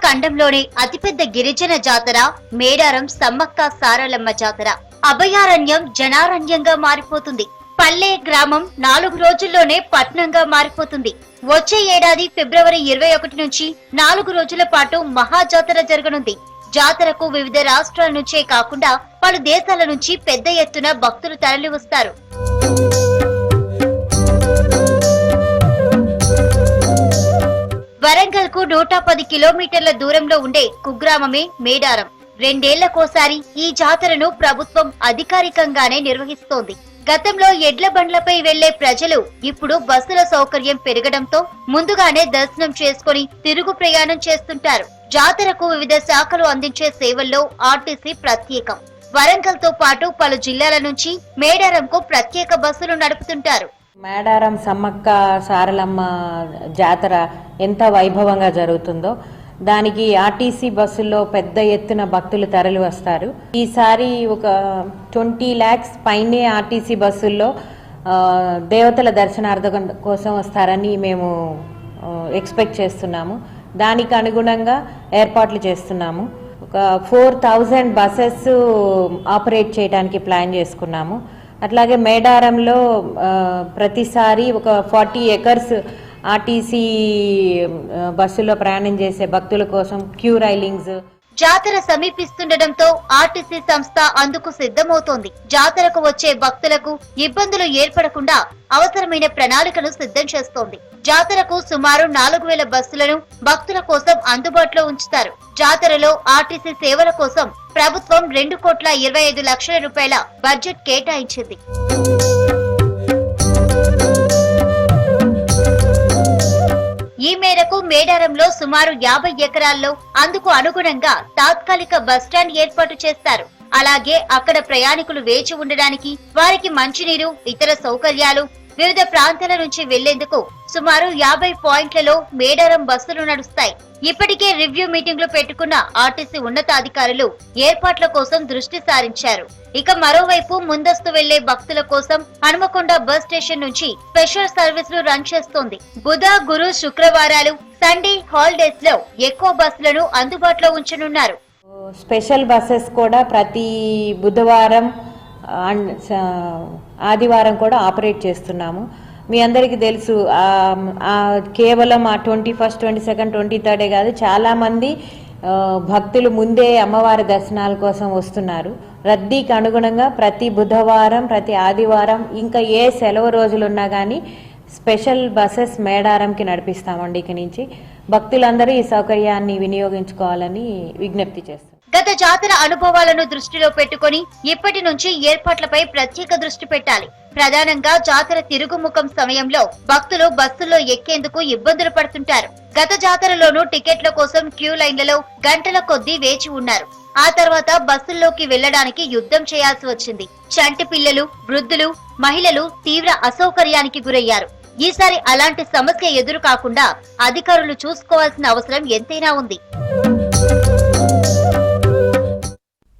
ఖండంలోని అతిపెద్ద గిరిజన జాతర మేడారం సమ్మక్క సారలమ్మ జాతర అభయారణ్యం జనారణ్యంగా మారిపోతుంది. పల్లె గ్రామం 4 రోజుల్లోనే పట్నంగా మారిపోతుంది. వచ్చే ఏడాది ఫిబ్రవరి 21 నుంచి 4 రోజుల పాటు మహాజాతర జరగనుంది. జాతరకు వివిధ రాష్ట్రాల నుంచే కాకుండా పలు దేశాల నుంచి పెద్ద ఎత్తున భక్తులు తరలివస్తారు. వరంగల్ కు 110 కిలోమీటర్ల దూరంలో ఉండే కుగ్రామమే మేడారం. 2 ఏళ్లకోసారి ఈ జాతరను ప్రభుత్వం అధికారికంగానే నిర్వహిస్తోంది. గతంలో ఎడ్ల బండ్లపై వెళ్లే ప్రజలు ఇప్పుడు బస్సుల సౌకర్యం పెరగడంతో ముందుగానే దర్శనం చేసుకుని తిరుగు ప్రయాణం చేస్తుంటారు. జాతరకు వివిధ శాఖలు అందించే సేవల్లో ఆర్టీసీ ప్రత్యేకం. వరంగల్ తో పాటు పలు జిల్లాల నుంచి మేడారంకు ప్రత్యేక బస్సులు నడుపుతుంటారు. మేడారం సమ్మక్క సారలమ్మ జాతర ఎంత వైభవంగా జరుగుతుందో దానికి ఆర్టీసీ బస్సుల్లో పెద్ద ఎత్తున భక్తులు తరలి వస్తారు. ఈసారి ఒక 20 lakhs పైనే ఆర్టీసీ బస్సుల్లో దేవతల దర్శనార్థం కోసం వస్తారని మేము ఎక్స్పెక్ట్ చేస్తున్నాము. దానికి అనుగుణంగా ఏర్పాట్లు చేస్తున్నాము. ఒక 4000 బస్సెస్ ఆపరేట్ చేయడానికి ప్లాన్ చేసుకున్నాము. అట్లాగే మేడారంలో ప్రతిసారి ఒక 40 acres ఆర్టీసీ బస్సులో ప్రయాణం చేసే భక్తుల కోసం క్యూ రైలింగ్స్. జాతర సమీపిస్తుండటంతో ఆర్టీసీ సంస్థ అందుకు సిద్ధమవుతోంది. జాతరకు వచ్చే భక్తులకు ఇబ్బందులు ఏర్పడకుండా అవసరమైన ప్రణాళికను సిద్ధం చేస్తోంది. జాతరకు సుమారు 4000 బస్సులను భక్తుల కోసం అందుబాటులో ఉంచుతారు. జాతరలో ఆర్టీసీ సేవల కోసం ప్రభుత్వం 2,25 లక్షల రూపాయల బడ్జెట్ కేటాయించింది. ఈ మేరకు మేడారంలో సుమారు 50 ఎకరాల్లో అందుకు అనుగుణంగా తాత్కాలిక బస్టాండ్ ఏర్పాటు చేస్తారు. అలాగే అక్కడ ప్రయాణికులు వేచి ఉండడానికి, వారికి మంచినీరు, ఇతర సౌకర్యాలు, వివిధ ప్రాంతాల నుంచి వెళ్లేందుకు సుమారు 50 పాయింట్లలో మేడారం బస్సులు నడుస్తాయి. ఇప్పటికే రివ్యూ మీటింగ్లు పెట్టుకున్న ఆర్టీసీ ఉన్నతాధికారులు ఏర్పాట్ల కోసం దృష్టి సారించారు. ఇక మరోవైపు ముందస్తు వెళ్లే భక్తుల కోసం హనుమకొండ బస్ స్టేషన్ నుంచి స్పెషల్ సర్వీసులు రన్ చేస్తోంది. బుధ, గురు, శుక్రవారాలు, సండే హాలిడేస్ లో ఎక్కువ బస్సులను అందుబాటులో ఉంచనున్నారు. స్పెషల్ బస్సెస్ కూడా ప్రతి బుధవారం ఆదివారం కూడా ఆపరేట్ చేస్తున్నాము. మీ అందరికీ తెలుసు కేవలం 21st, 22nd, 23rd కాదు, చాలామంది భక్తులు ముందే అమ్మవారి దర్శనాల కోసం వస్తున్నారు. రద్దీకి అనుగుణంగా ప్రతి బుధవారం, ప్రతి ఆదివారం, ఇంకా ఏ సెలవు రోజులున్నా కానీ స్పెషల్ బస్సెస్ మేడారంకి నడిపిస్తామండి. ఇక నుంచి భక్తులందరూ ఈ సౌకర్యాన్ని వినియోగించుకోవాలని విజ్ఞప్తి చేస్తాం. గత జాతర అనుభవాలను దృష్టిలో పెట్టుకుని ఇప్పటి నుంచి ఏర్పాట్లపై ప్రత్యేక దృష్టి పెట్టాలి. ప్రధానంగా జాతర తిరుగుముఖం సమయంలో భక్తులు బస్సుల్లో ఎక్కేందుకు ఇబ్బందులు పడుతుంటారు. గత జాతరలోనూ టికెట్ల కోసం క్యూ లైన్లలో గంటల కొద్దీ వేచి ఉన్నారు. ఆ తర్వాత బస్సుల్లోకి వెళ్లడానికి యుద్ధం చేయాల్సి వచ్చింది. చంటి పిల్లలు, వృద్ధులు, మహిళలు తీవ్ర అసౌకర్యానికి గురయ్యారు. ఈసారి అలాంటి సమస్య ఎదురు కాకుండా అధికారులు చూసుకోవాల్సిన అవసరం ఎంతైనా ఉంది.